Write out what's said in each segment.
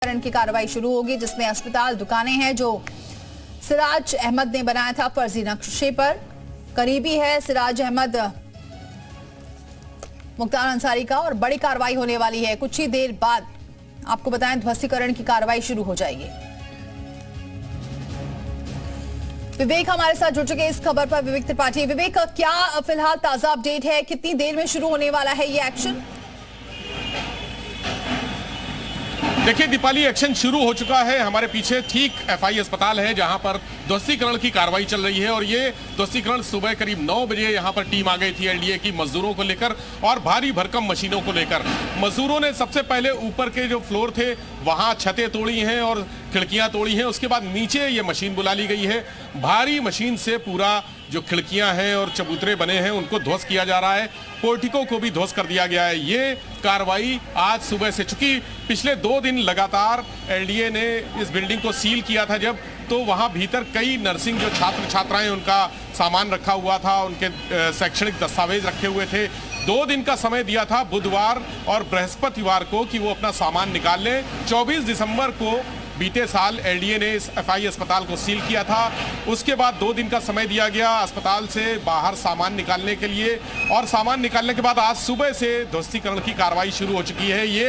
की कार्रवाई शुरू होगी, जिसमें अस्पताल, दुकानें हैं जो सिराज अहमद ने बनाया था फर्जी नक्शे पर। करीबी है सिराज अहमद मुख्तार अंसारी का और बड़ी कार्रवाई होने वाली है। कुछ ही देर बाद आपको बताएं ध्वस्तीकरण की कार्रवाई शुरू हो जाएगी। विवेक हमारे साथ जुड़ चुके इस खबर पर। विवेक त्रिपाठी, विवेक क्या फिलहाल ताजा अपडेट है, कितनी देर में शुरू होने वाला है ये एक्शन? देखिए दीपाली, एक्शन शुरू हो चुका है। हमारे पीछे ठीक एफआई अस्पताल है जहां पर ध्वस्तीकरण की कार्रवाई चल रही है और ये ध्वस्तीकरण सुबह करीब 9 बजे यहां पर टीम आ गई थी एलडीए की मजदूरों को लेकर और भारी भरकम मशीनों को लेकर। मजदूरों ने सबसे पहले ऊपर के जो फ्लोर थे वहां छतें तोड़ी हैं और खिड़कियां तोड़ी हैं। उसके बाद नीचे ये मशीन बुला ली गई है। भारी मशीन से पूरा जो खिड़कियां हैं और चबूतरे बने हैं उनको ध्वस्त किया जा रहा है। पोर्टिको को भी ध्वस्त कर दिया गया है। ये कार्रवाई आज सुबह से, चूंकि पिछले 2 दिन लगातार एलडीए ने इस बिल्डिंग को सील किया था जब, तो वहां भीतर कई नर्सिंग जो छात्र छात्राएं उनका सामान रखा हुआ था, उनके शैक्षणिक दस्तावेज रखे हुए थे। 2 दिन का समय दिया था बुधवार और बृहस्पतिवार को कि वो अपना सामान निकाल लें। 24 दिसंबर को बीते साल एलडीए ने इस एफआई अस्पताल को सील किया था। उसके बाद 2 दिन का समय दिया गया अस्पताल से बाहर सामान निकालने के लिए और सामान निकालने के बाद आज सुबह से ध्वस्तीकरण की कार्रवाई शुरू हो चुकी है। ये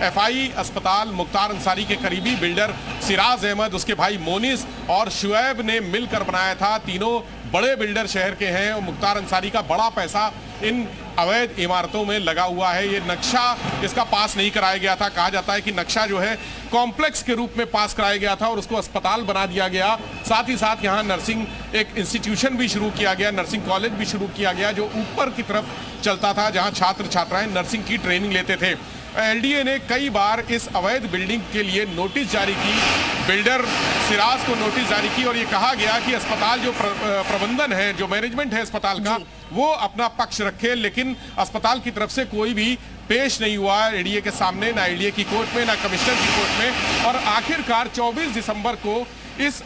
एफआई अस्पताल मुख्तार अंसारी के करीबी बिल्डर सिराज अहमद, उसके भाई मोनिस और शुएब ने मिलकर बनाया था। तीनों बड़े बिल्डर शहर के हैं और मुख्तार अंसारी का बड़ा पैसा इन अवैध इमारतों में लगा हुआ है। ये नक्शा इसका पास नहीं कराया गया था। कहा जाता है कि नक्शा जो है कॉम्प्लेक्स के रूप में पास कराया गया था और उसको अस्पताल बना दिया गया। साथ ही साथ यहाँ नर्सिंग एक इंस्टीट्यूशन भी शुरू किया गया, नर्सिंग कॉलेज भी शुरू किया गया जो ऊपर की तरफ चलता था, जहाँ छात्र छात्राएं नर्सिंग की ट्रेनिंग लेते थे। एलडीए ने कई बार इस अवैध बिल्डिंग के लिए नोटिस जारी की, बिल्डर सिराज को नोटिस जारी की और ये कहा गया कि अस्पताल जो प्रबंधन है, जो मैनेजमेंट है अस्पताल का, वो अपना पक्ष रखे। लेकिन अस्पताल की तरफ से कोई भी पेश नहीं हुआ एलडीए के सामने, ना एलडीए की कोर्ट में, ना कमिश्नर की कोर्ट में। और आखिरकार 24 दिसंबर को इस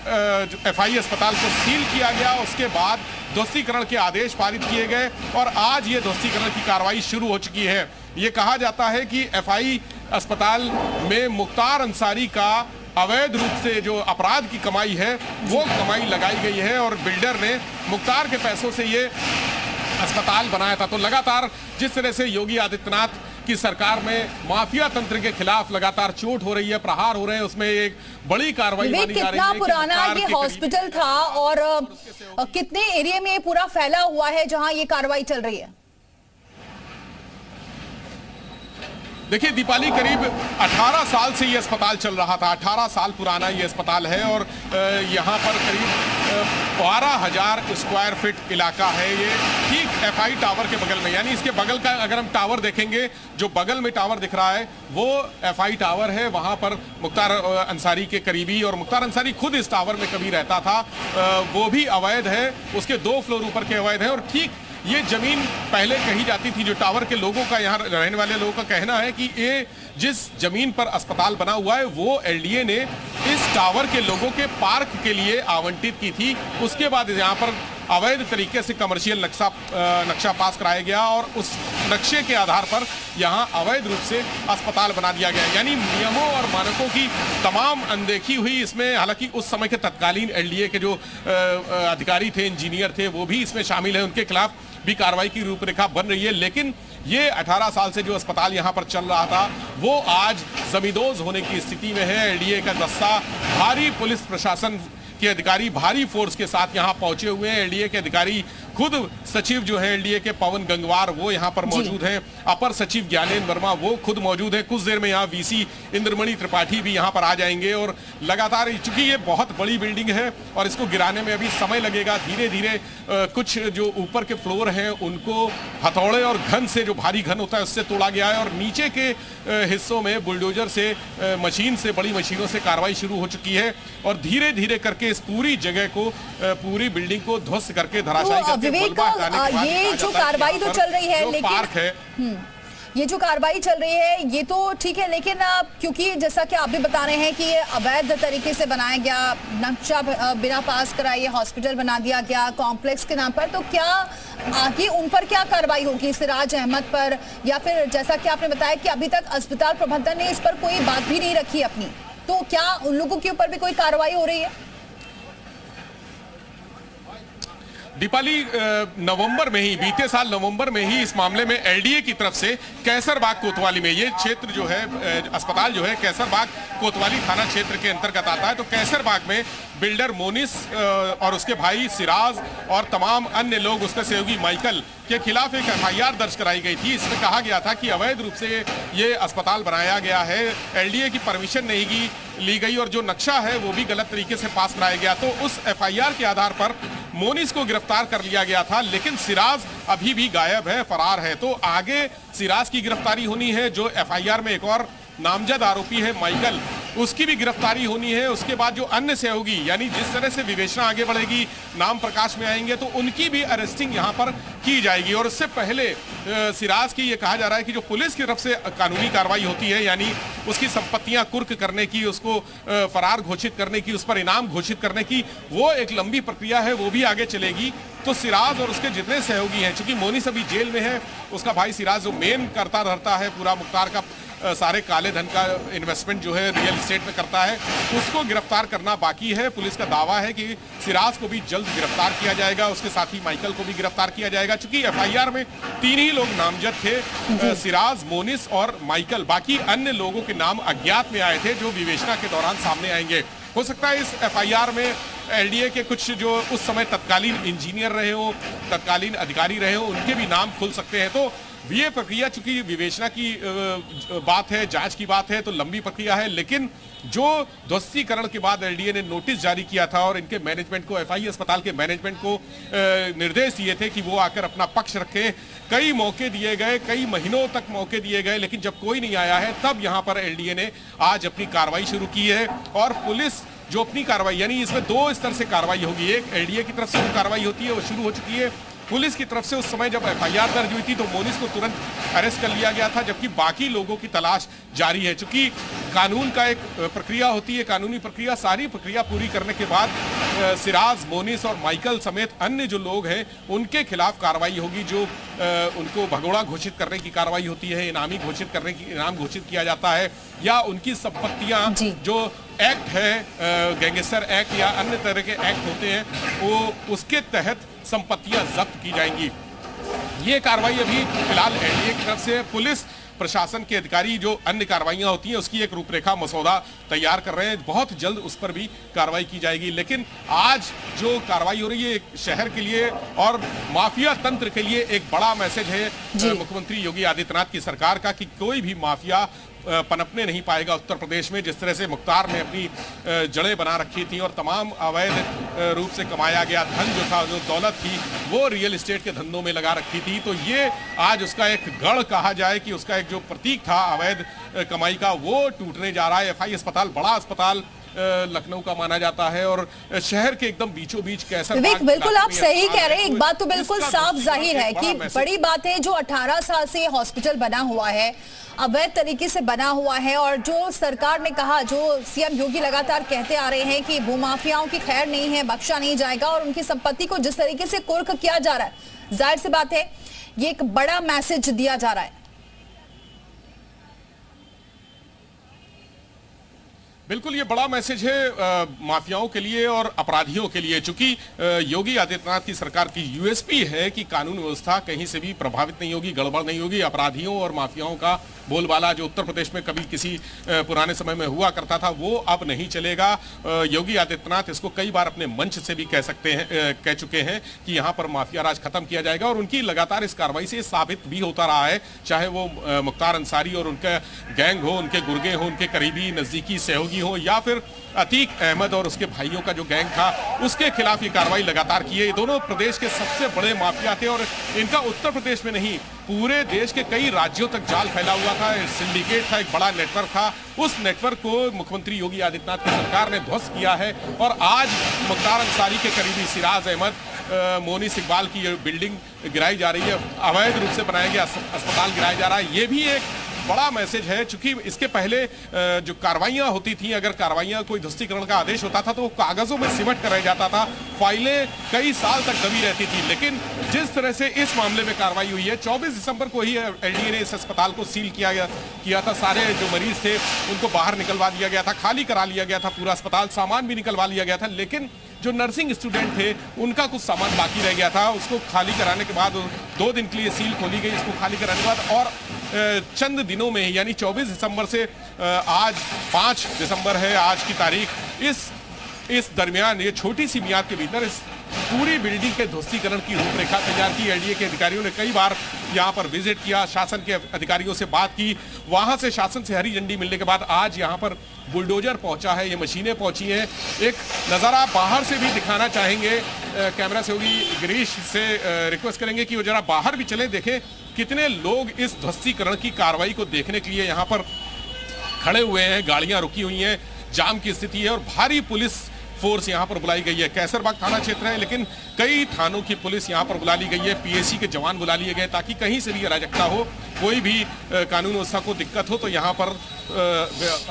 एफआई अस्पताल को सील किया गया। उसके बाद ध्वस्तीकरण के आदेश पारित किए गए और आज ये ध्वस्तीकरण की कार्रवाई शुरू हो चुकी है। ये कहा जाता है कि एफआई अस्पताल में मुख्तार अंसारी का अवैध रूप से जो अपराध की कमाई है वो कमाई लगाई गई है और बिल्डर ने मुख्तार के पैसों से ये अस्पताल बनाया था। तो लगातार जिस तरह से योगी आदित्यनाथ की सरकार में माफिया तंत्र के खिलाफ लगातार चोट हो रही है, प्रहार हो रहे हैं, उसमें एक बड़ी कार्रवाई मानी जा रही है। कितना पुराना ये हॉस्पिटल था और कितने एरिया में पूरा फैला हुआ है जहां ये कार्रवाई चल रही है? देखिए दीपाली, करीब 18 साल से ये अस्पताल चल रहा था। 18 साल पुराना ये अस्पताल है और यहाँ पर करीब 12,000 स्क्वायर फीट इलाका है। ये ठीक एफआई टावर के बगल में, यानी इसके बगल का अगर हम टावर देखेंगे, जो बगल में टावर दिख रहा है वो एफआई टावर है। वहाँ पर मुख्तार अंसारी के करीबी, और मुख्तार अंसारी खुद इस टावर में कभी रहता था, वो भी अवैध है। उसके 2 फ्लोर ऊपर के अवैध है। और ठीक ये जमीन पहले कही जाती थी, जो टावर के लोगों का, यहाँ रहने वाले लोगों का कहना है कि ये जिस जमीन पर अस्पताल बना हुआ है वो एलडीए ने इस टावर के लोगों के पार्क के लिए आवंटित की थी। उसके बाद यहाँ पर अवैध तरीके से कमर्शियल नक्शा पास कराया गया और उस नक्शे के आधार पर यहाँ अवैध रूप से अस्पताल बना दिया गया। यानी नियमों और मानकों की तमाम अनदेखी हुई इसमें। हालांकि उस समय के तत्कालीन एलडीए के जो अधिकारी थे, इंजीनियर थे, वो भी इसमें शामिल हैं। उनके खिलाफ भी कार्रवाई की रूपरेखा बन रही है। लेकिन ये 18 साल से जो अस्पताल यहाँ पर चल रहा था वो आज जमींदोज होने की स्थिति में है। एलडीए का दस्ता, भारी पुलिस प्रशासन के अधिकारी भारी फोर्स के साथ यहाँ पहुंचे हुए हैं। एलडीए के अधिकारी, खुद सचिव जो है एलडीए के पवन गंगवार, वो यहाँ पर मौजूद हैं। अपर सचिव ज्ञानेंद्र वर्मा वो खुद मौजूद हैं। कुछ देर में यहाँ वीसी इंद्रमणि त्रिपाठी भी यहाँ पर आ जाएंगे। और लगातार, चूंकि ये बहुत बड़ी बिल्डिंग है और इसको गिराने में अभी समय लगेगा, धीरे धीरे कुछ जो ऊपर के फ्लोर हैं उनको हथौड़े और घन से, जो भारी घन होता है उससे तोड़ा गया है और नीचे के हिस्सों में बुलडोजर से, मशीन से, बड़ी मशीनों से कार्रवाई शुरू हो चुकी है और धीरे धीरे करके इस पूरी जगह को, पूरी बिल्डिंग को ध्वस्त करके धराशायी करके विवेक, ये जो कार्रवाई तो चल रही है, लेकिन पार्क है, ये जो कार्रवाई चल रही है ये तो ठीक है, लेकिन क्योंकि जैसा कि आप भी बता रहे हैं कि ये अवैध तरीके से बनाया गया, नक्शा बिना पास कराए हॉस्पिटल बना दिया गया कॉम्प्लेक्स के नाम पर, तो क्या आगे उन पर क्या कार्रवाई होगी, सिराज अहमद पर, या फिर जैसा कि आपने बताया कि अभी तक अस्पताल प्रबंधन ने इस पर कोई बात भी नहीं रखी अपनी? तो क्या उन लोगों के ऊपर भी कोई कार्रवाई हो रही है? दीपाली, नवंबर में ही, बीते साल नवंबर में ही इस मामले में एलडीए की तरफ से कैसरबाग कोतवाली में, ये क्षेत्र जो है अस्पताल जो है कैसरबाग कोतवाली थाना क्षेत्र के अंतर्गत आता है, तो कैसरबाग में बिल्डर मोनिस और उसके भाई सिराज और तमाम अन्य लोग, उसके सहयोगी माइकल के खिलाफ एक एफआईआर दर्ज कराई गई थी। इसमें कहा गया था कि अवैध रूप से ये अस्पताल बनाया गया है, एलडीए की परमिशन नहीं ली गई और जो नक्शा है वो भी गलत तरीके से पास कराया गया। तो उस एफआईआर के आधार पर मोनिस को गिरफ्तार कर लिया गया था, लेकिन सिराज अभी भी गायब है, फरार है। तो आगे सिराज की गिरफ्तारी होनी है, जो एफआईआर में एक और नामजद आरोपी है माइकल, उसकी भी गिरफ्तारी होनी है। उसके बाद जो अन्य सहयोगी, यानी जिस तरह से विवेचना आगे बढ़ेगी, नाम प्रकाश में आएंगे, तो उनकी भी अरेस्टिंग यहां पर की जाएगी। और इससे पहले सिराज की ये कहा जा रहा है कि जो पुलिस की तरफ से कानूनी कार्रवाई होती है, यानी उसकी संपत्तियां कुर्क करने की, उसको फरार घोषित करने की, उस पर इनाम घोषित करने की, वो एक लंबी प्रक्रिया है, वो भी आगे चलेगी। तो सिराज और उसके जितने सहयोगी हैं, चूंकि मोनिस अभी जेल में है, उसका भाई सिराज जो मेन करता रहता है पूरा मुख्तार का सारे काले धन का इन्वेस्टमेंट जो है रियल एस्टेट में करता है, उसको गिरफ्तार करना बाकी है। पुलिस का दावा है कि सिराज को भी जल्द गिरफ्तार किया जाएगा, उसके साथी माइकल को भी गिरफ्तार किया जाएगा। चूंकि एफआईआर में 3 ही लोग नामजद थे, सिराज, मोनिस और माइकल। बाकी अन्य लोगों के नाम अज्ञात में आए थे, जो विवेचना के दौरान सामने आएंगे। हो सकता है इस एफआईआर में एलडीए के कुछ जो उस समय तत्कालीन इंजीनियर रहे हो, तत्कालीन अधिकारी रहे हो, उनके भी नाम खुल सकते हैं। तो ये प्रक्रिया, चूंकि विवेचना की बात है, जांच की बात है, तो लंबी प्रक्रिया है। लेकिन जो ध्वस्तीकरण के बाद एलडीए ने नोटिस जारी किया था और इनके मैनेजमेंट को, एफआई अस्पताल के मैनेजमेंट को निर्देश दिए थे कि वो आकर अपना पक्ष रखें, कई मौके दिए गए, कई महीनों तक मौके दिए गए, लेकिन जब कोई नहीं आया है, तब यहां पर एलडीए ने आज अपनी कार्रवाई शुरू की है। और पुलिस जो अपनी कार्रवाई, यानी इसमें 2 स्तर से कार्रवाई होगी। एक एलडीए की तरफ से जो कार्रवाई होती है वो शुरू हो चुकी है। पुलिस की तरफ से उस समय जब एफआईआर दर्ज हुई थी तो मोनिस को तुरंत अरेस्ट कर लिया गया था, जबकि बाकी लोगों की तलाश जारी है। चूंकि कानून का एक प्रक्रिया होती है, कानूनी प्रक्रिया, सारी प्रक्रिया पूरी करने के बाद सिराज, मोनिस और माइकल समेत अन्य जो लोग हैं उनके खिलाफ कार्रवाई होगी। जो उनको भगोड़ा घोषित करने की कार्रवाई होती है, इनामी घोषित करने की, इनाम घोषित किया जाता है, या उनकी संपत्तियां जो एक्ट है, गैंगस्टर एक्ट या अन्य तरह के एक्ट होते हैं, वो उसके तहत संपत्तियां जब्त की जाएंगी। ये कार्रवाई अभी फिलहाल एनडीए की तरफ से पुलिस प्रशासन के अधिकारी जो अन्य कार्रवाइयां होती हैं उसकी एक रूपरेखा मसौदा तैयार कर रहे हैं, बहुत जल्द उस पर भी कार्रवाई की जाएगी। लेकिन आज जो कार्रवाई हो रही है शहर के लिए और माफिया तंत्र के लिए एक बड़ा मैसेज है मुख्यमंत्री योगी आदित्यनाथ की सरकार का, कि कोई भी माफिया पनपने नहीं पाएगा उत्तर प्रदेश में। जिस तरह से मुख्तार ने अपनी जड़ें बना रखी थी और तमाम अवैध रूप से कमाया गया धन जो था, जो दौलत थी, वो रियल एस्टेट के धंधों में लगा रखी थी, तो ये आज उसका एक गढ़ कहा जाए कि उसका एक जो प्रतीक था अवैध कमाई का, वो टूटने जा रहा है। एफआई अस्पताल बड़ा अस्पताल लखनऊ का माना जाता है और शहर के एकदम बीचों बीच कैसा बिल्कुल आप सही कह रहे हैं। एक बात तो बिल्कुल साफ जाहिर है कि बड़ी बात है, जो 18 साल से हॉस्पिटल बना हुआ है, अवैध तरीके से बना हुआ है, और जो सरकार ने कहा, जो सीएम योगी लगातार कहते आ रहे हैं कि भूमाफियाओं की खैर नहीं है, बख्शा नहीं जाएगा, और उनकी संपत्ति को जिस तरीके से कुर्क किया जा रहा है, जाहिर सी बात है ये एक बड़ा मैसेज दिया जा रहा है। बिल्कुल ये बड़ा मैसेज है माफियाओं के लिए और अपराधियों के लिए। चूंकि योगी आदित्यनाथ की सरकार की यूएसपी है कि कानून व्यवस्था कहीं से भी प्रभावित नहीं होगी, गड़बड़ नहीं होगी। अपराधियों और माफियाओं का बोलबाला जो उत्तर प्रदेश में कभी किसी पुराने समय में हुआ करता था, वो अब नहीं चलेगा। योगी आदित्यनाथ इसको कई बार अपने मंच से भी कह चुके हैं कि यहाँ पर माफिया राज खत्म किया जाएगा, और उनकी लगातार इस कार्रवाई से साबित भी होता रहा है। चाहे वो मुख्तार अंसारी और उनका गैंग हो, उनके गुर्गे हो, उनके करीबी नजदीकी सहयोगी हो, या फिर अतीक अहमद और उसके भाइयों का जो गैंग था, उसके खिलाफ ये कार्रवाई लगातार की है। ये दोनों प्रदेश के सबसे बड़े माफिया थे और इनका उत्तर प्रदेश में नहीं पूरे देश के कई राज्यों तक जाल फैला हुआ था। सिंडिकेट था, एक बड़ा नेटवर्क था। उस नेटवर्क को मुख्यमंत्री योगी आदित्यनाथ की सरकार ने ध्वस्त किया है, और आज मुख्तार अंसारी के करीबी सिराज अहमद, मोनिस इकबाल की बिल्डिंग गिराई जा रही है, अवैध रूप से बनाया गया अस्पताल गिराया जा रहा है। ये भी एक बड़ा मैसेज है, चूंकि इसके पहले जो कार्रवाइयां होती थी, अगर कार्रवाइयां कोई ध्वस्तीकरण का आदेश होता था तो वो कागजों में सिमट कर रह जाता था, फाइलें कई साल तक दबी रहती थी। लेकिन जिस तरह से इस मामले में कार्रवाई हुई है, 24 दिसंबर को ही एलडीए ने इस अस्पताल को सील किया था। सारे जो मरीज थे उनको बाहर निकलवा दिया गया था, खाली करा लिया गया था पूरा अस्पताल, सामान भी निकलवा लिया गया था। लेकिन जो नर्सिंग स्टूडेंट थे उनका कुछ सामान बाकी रह गया था, उसको खाली कराने के बाद 2 दिन के लिए सील खोली गई। इसको खाली कराने के बाद और चंद दिनों में यानी 24 दिसंबर से आज 5 दिसंबर है आज की तारीख, इस दरमियान ये छोटी सी मियाद के भीतर इस पूरी बिल्डिंग के ध्वस्तीकरण की रूपरेखा तैयार की। एलडीए के अधिकारियों ने कई बार यहां पर विजिट किया, शासन के अधिकारियों से बात की, वहां से शासन से हरी झंडी मिलने के बाद आज यहां पर बुलडोजर पहुंचा है, ये मशीनें पहुंची हैं। एक नज़ारा बाहर से भी दिखाना चाहेंगे, कैमरा से होगी गिरीश से रिक्वेस्ट करेंगे कि वो जरा बाहर भी चले, देखें कितने लोग इस ध्वस्तीकरण की कार्रवाई को देखने के लिए यहाँ पर खड़े हुए हैं। गाड़ियां रुकी हुई हैं, जाम की स्थिति है और भारी पुलिस फोर्स यहां पर बुलाई गई है। कैसरबाग थाना क्षेत्र है लेकिन कई थानों की पुलिस यहां पर बुला ली गई है, पीएसी के जवान बुला लिए गए ताकि कहीं से भी अराजकता हो, कोई भी कानून व्यवस्था को दिक्कत हो तो यहां पर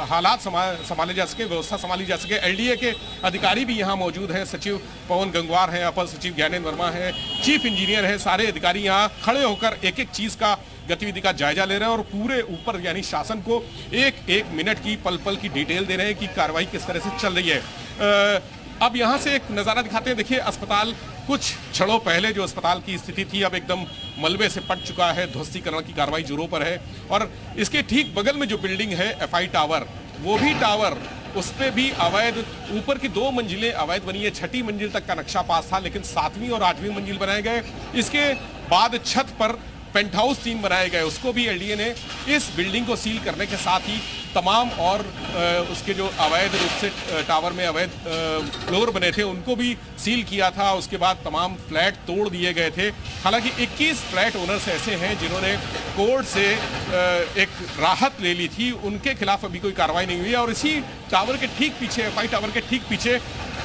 हालात संभाले जा सके, व्यवस्था संभाली जा सके। एलडीए के अधिकारी भी यहां मौजूद हैं, सचिव पवन गंगवार हैं, अपर सचिव ज्ञानेंद्र वर्मा हैं, चीफ इंजीनियर हैं, सारे अधिकारी यहां खड़े होकर एक एक चीज का गतिविधि का जायजा ले रहे हैं और पूरे ऊपर यानी शासन को एक एक मिनट की पल पल की डिटेल दे रहे हैं कि कार्रवाई किस तरह से चल रही है। अब यहां से एक नज़ारा दिखाते हैं। देखिए अस्पताल कुछ क्षणों पहले जो अस्पताल की स्थिति थी अब एकदम मलबे से पट चुका है, ध्वस्तीकरण की कार्रवाई जोरों पर है और इसके ठीक बगल में जो बिल्डिंग है एफआई टावर, वो भी टावर, उस पर भी अवैध ऊपर की 2 मंजिलें अवैध बनी है। 6ठी मंजिल तक का नक्शा पास था लेकिन 7वीं और 8वीं मंजिल बनाए गए। इसके बाद छत पर पेंट हाउस 3 बनाए गए, उसको भी एलडीए ने इस बिल्डिंग को सील करने के साथ ही तमाम और उसके जो अवैध रूप से टावर में अवैध फ्लोर बने थे उनको भी सील किया था। उसके बाद तमाम फ्लैट तोड़ दिए गए थे। हालांकि 21 फ्लैट ओनर्स ऐसे हैं जिन्होंने कोर्ट से एक राहत ले ली थी, उनके खिलाफ अभी कोई कार्रवाई नहीं हुई है। और इसी टावर के ठीक पीछे, एफआई टावर के ठीक पीछे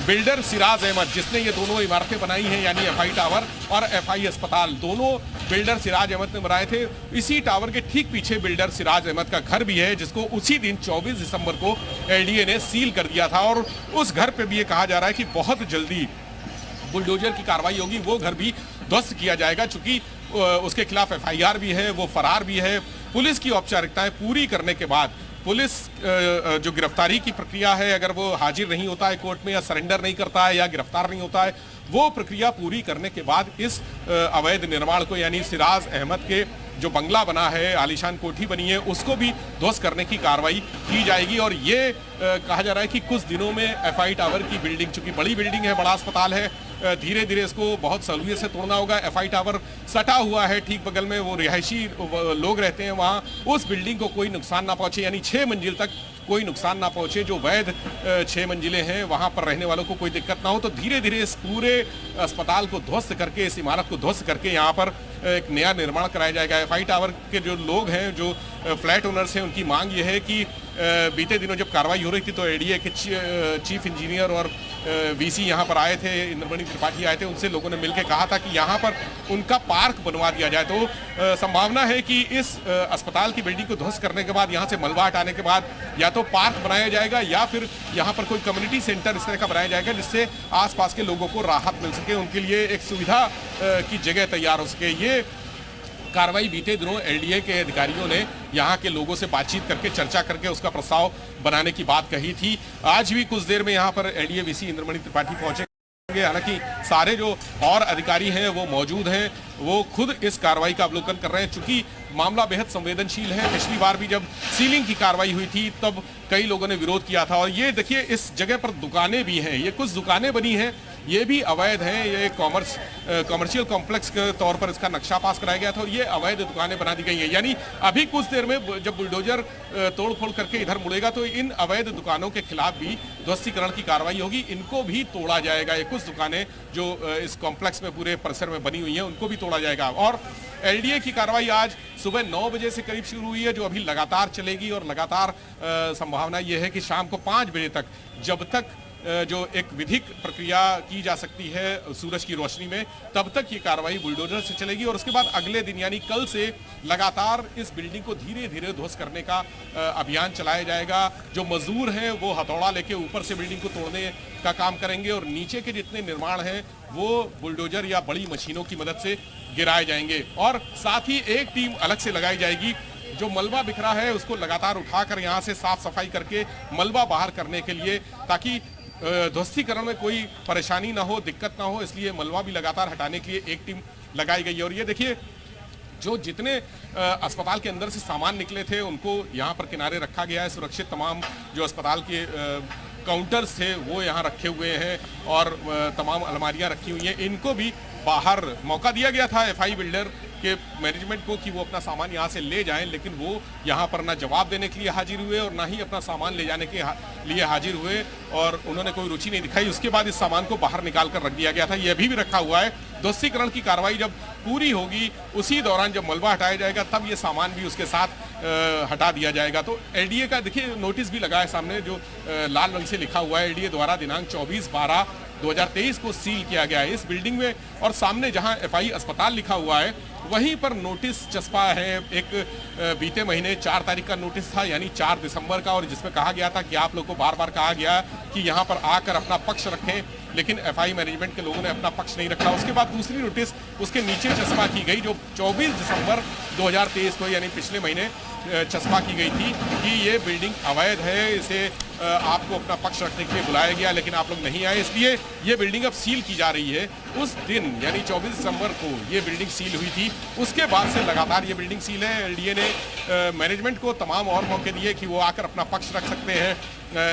बिल्डर सिराज अहमद जिसने ये दोनों इमारतें बनाई हैं यानी एफआई टावर और एफआई अस्पताल, दोनों बिल्डर सिराज अहमद ने बनाए थे। इसी टावर के ठीक पीछे बिल्डर सिराज अहमद का घर भी है जिसको उसी दिन 24 दिसंबर को एलडीए ने सील कर दिया था और उस घर पे भी ये कहा जा रहा है कि बहुत जल्दी बुलडोजर की कार्रवाई होगी, वो घर भी ध्वस्त किया जाएगा। चूंकि उसके खिलाफ एफआईआर भी है, वो फरार भी है। पुलिस की औपचारिकताएं पूरी करने के बाद पुलिस जो गिरफ्तारी की प्रक्रिया है, अगर वो हाजिर नहीं होता है कोर्ट में या सरेंडर नहीं करता है या गिरफ्तार नहीं होता है, वो प्रक्रिया पूरी करने के बाद इस अवैध निर्माण को यानी सिराज अहमद के जो बंगला बना है, आलीशान कोठी बनी है, उसको भी ध्वस्त करने की कार्रवाई की जाएगी। और ये कहा जा रहा है कि कुछ दिनों में एफआई टावर की बिल्डिंग, चूंकि बड़ी बिल्डिंग है, बड़ा अस्पताल है, धीरे धीरे इसको बहुत सहूलियत से तोड़ना होगा। एफआई टावर सटा हुआ है, ठीक बगल में वो रिहायशी लोग रहते हैं, वहाँ उस बिल्डिंग को कोई नुकसान ना पहुंचे, यानी 6 मंजिल तक कोई नुकसान ना पहुंचे। जो वैध 6 मंजिलें हैं वहां पर रहने वालों को कोई दिक्कत ना हो। तो धीरे धीरे इस पूरे अस्पताल को ध्वस्त करके, इस इमारत को ध्वस्त करके यहाँ पर एक नया निर्माण कराया जाएगा। एफआई टावर के जो लोग हैं, जो फ्लैट ओनर्स हैं, उनकी मांग ये है कि बीते दिनों जब कार्रवाई हो रही थी तो एलडीए के चीफ इंजीनियर और वीसी यहाँ पर आए थे, इंद्रमणि त्रिपाठी आए थे, उनसे लोगों ने मिलकर कहा था कि यहाँ पर उनका पार्क बनवा दिया जाए। तो संभावना है कि इस अस्पताल की बिल्डिंग को ध्वस्त करने के बाद, यहाँ से मलबा हटाने के बाद या तो पार्क बनाया जाएगा या फिर यहाँ पर कोई कम्युनिटी सेंटर इस तरह का बनाया जाएगा जिससे आसपास के लोगों को राहत मिल सके, उनके लिए एक सुविधा की जगह तैयार हो सके। ये कार्रवाई बीते दिनों एलडीए के अधिकारियों ने यहाँ के लोगों से बातचीत करके, चर्चा करके उसका प्रस्ताव बनाने की बात कही थी। आज भी कुछ देर में यहाँ पर एलडीए वीसी इंद्रमणि त्रिपाठी पहुंचे। हालांकि सारे जो और अधिकारी हैं वो मौजूद हैं, वो खुद इस कार्रवाई का अवलोकन कर रहे हैं। चूंकि मामला बेहद संवेदनशील है, पिछली बार भी जब सीलिंग की कार्रवाई हुई थी तब कई लोगों ने विरोध किया था। और ये देखिए इस जगह पर दुकानें भी हैं, ये कुछ दुकानें बनी हैं, ये भी अवैध हैं। ये कॉमर्शियल कॉम्प्लेक्स के तौर पर इसका नक्शा पास कराया गया था और ये अवैध दुकानें बना दी गई हैं। यानी अभी कुछ देर में जब बुलडोजर तोड़ फोड़ करके इधर मुड़ेगा तो इन अवैध दुकानों के खिलाफ भी ध्वस्तीकरण की कार्रवाई होगी, इनको भी तोड़ा जाएगा। ये कुछ दुकानें जो इस कॉम्प्लेक्स में, पूरे परिसर में बनी हुई हैं, उनको भी तोड़ा जाएगा। और एलडीए की कार्रवाई आज सुबह 9 बजे से करीब शुरू हुई है, जो अभी लगातार चलेगी और लगातार संभावना यह है कि शाम को 5 बजे तक, जब तक जो एक विधिक प्रक्रिया की जा सकती है सूरज की रोशनी में, तब तक ये कार्रवाई बुलडोजर से चलेगी और उसके बाद अगले दिन यानी कल से लगातार इस बिल्डिंग को धीरे धीरे ध्वस्त करने का अभियान चलाया जाएगा। जो मजदूर हैं वो हथौड़ा लेके ऊपर से बिल्डिंग को तोड़ने का काम करेंगे और नीचे के जितने निर्माण हैं वो बुलडोजर या बड़ी मशीनों की मदद से गिराए जाएंगे। और साथ ही एक टीम अलग से लगाई जाएगी जो मलबा बिखरा है उसको लगातार उठाकर यहाँ से साफ सफाई करके मलबा बाहर करने के लिए, ताकि ध्वस्तीकरण में कोई परेशानी ना हो, दिक्कत ना हो, इसलिए मलबा भी लगातार हटाने के लिए एक टीम लगाई गई है। और ये देखिए जो जितने अस्पताल के अंदर से सामान निकले थे उनको यहाँ पर किनारे रखा गया है सुरक्षित। तमाम जो अस्पताल के काउंटर्स थे वो यहाँ रखे हुए हैं और तमाम अलमारियाँ रखी हुई हैं, इनको भी बाहर मौका दिया गया था एफआई बिल्डर के मैनेजमेंट को कि वो अपना सामान यहाँ से ले जाएं, लेकिन वो यहाँ पर ना जवाब देने के लिए हाजिर हुए और ना ही अपना सामान ले जाने के लिए हाजिर हुए और उन्होंने कोई रुचि नहीं दिखाई। उसके बाद इस सामान को बाहर निकाल कर रख दिया गया था। ये अभी भी रखा हुआ है। ध्वस्तीकरण की कार्रवाई जब पूरी होगी उसी दौरान जब मलबा हटाया जाएगा तब ये सामान भी उसके साथ हटा दिया जाएगा। तो एलडीए का देखिए नोटिस भी लगा है सामने जो लाल रंग से लिखा हुआ है, एलडीए द्वारा दिनांक 24/12/2023 को सील किया गया है इस बिल्डिंग में। और सामने जहां एफआई अस्पताल लिखा हुआ है वहीं पर नोटिस चस्पा है। एक बीते महीने 4 तारीख का नोटिस था यानी 4 दिसंबर का, और जिसमें कहा गया था कि आप लोगों को बार बार कहा गया कि यहाँ पर आकर अपना पक्ष रखें, लेकिन एफआई मैनेजमेंट के लोगों ने अपना पक्ष नहीं रखा। उसके बाद दूसरी नोटिस उसके नीचे चस्पा की गई जो 24 दिसंबर 2023 को यानी पिछले महीने चस्पा की गई थी कि ये बिल्डिंग अवैध है, इसे आपको अपना पक्ष रखने के लिए बुलाया गया लेकिन आप लोग नहीं आए, इसलिए ये बिल्डिंग अब सील की जा रही है। उस दिन यानी 24 दिसंबर को ये बिल्डिंग सील हुई थी। उसके बाद से लगातार ये बिल्डिंग सील है। एलडीए ने मैनेजमेंट को तमाम और मौके दिए कि वो आकर अपना पक्ष रख सकते हैं,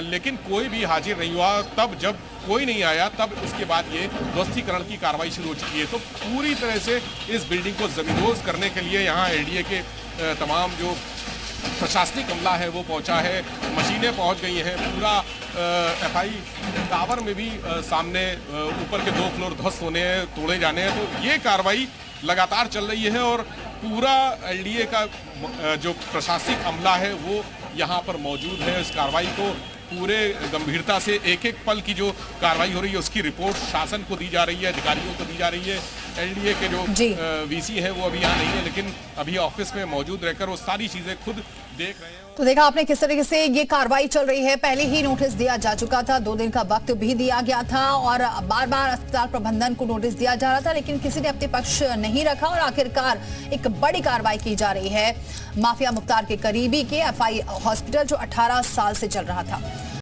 लेकिन कोई भी हाजिर नहीं हुआ। तब जब कोई नहीं आया तब इसके बाद ये ध्वस्तीकरण की कार्रवाई शुरू हो चुकी है। तो पूरी तरह से इस बिल्डिंग को जमींदोज करने के लिए यहाँ एलडीए के तमाम जो प्रशासनिक अमला है वो पहुंचा है, मशीनें पहुंच गई हैं। पूरा एफआई टावर में भी सामने ऊपर के 2 फ्लोर ध्वस्त होने हैं, तोड़े जाने हैं। तो ये कार्रवाई लगातार चल रही है और पूरा एलडीए का जो प्रशासनिक अमला है वो यहाँ पर मौजूद है। इस कार्रवाई को पूरे गंभीरता से एक एक पल की जो कार्रवाई हो रही है उसकी रिपोर्ट शासन को दी जा रही है, अधिकारियों को दी जा रही है। एलडीए के जो वीसी है वो अभी यहाँ नहीं है, लेकिन अभी ऑफिस में मौजूद रहकर वो सारी चीजें खुद देख रहे हैं। तो देखा आपने किस तरीके से ये कार्रवाई चल रही है। पहले ही नोटिस दिया जा चुका था, 2 दिन का वक्त भी दिया गया था और बार बार अस्पताल प्रबंधन को नोटिस दिया जा रहा था, लेकिन किसी ने अपने पक्ष नहीं रखा और आखिरकार एक बड़ी कार्रवाई की जा रही है। माफिया मुख्तार के करीबी के एफआई हॉस्पिटल जो 18 साल से चल रहा था।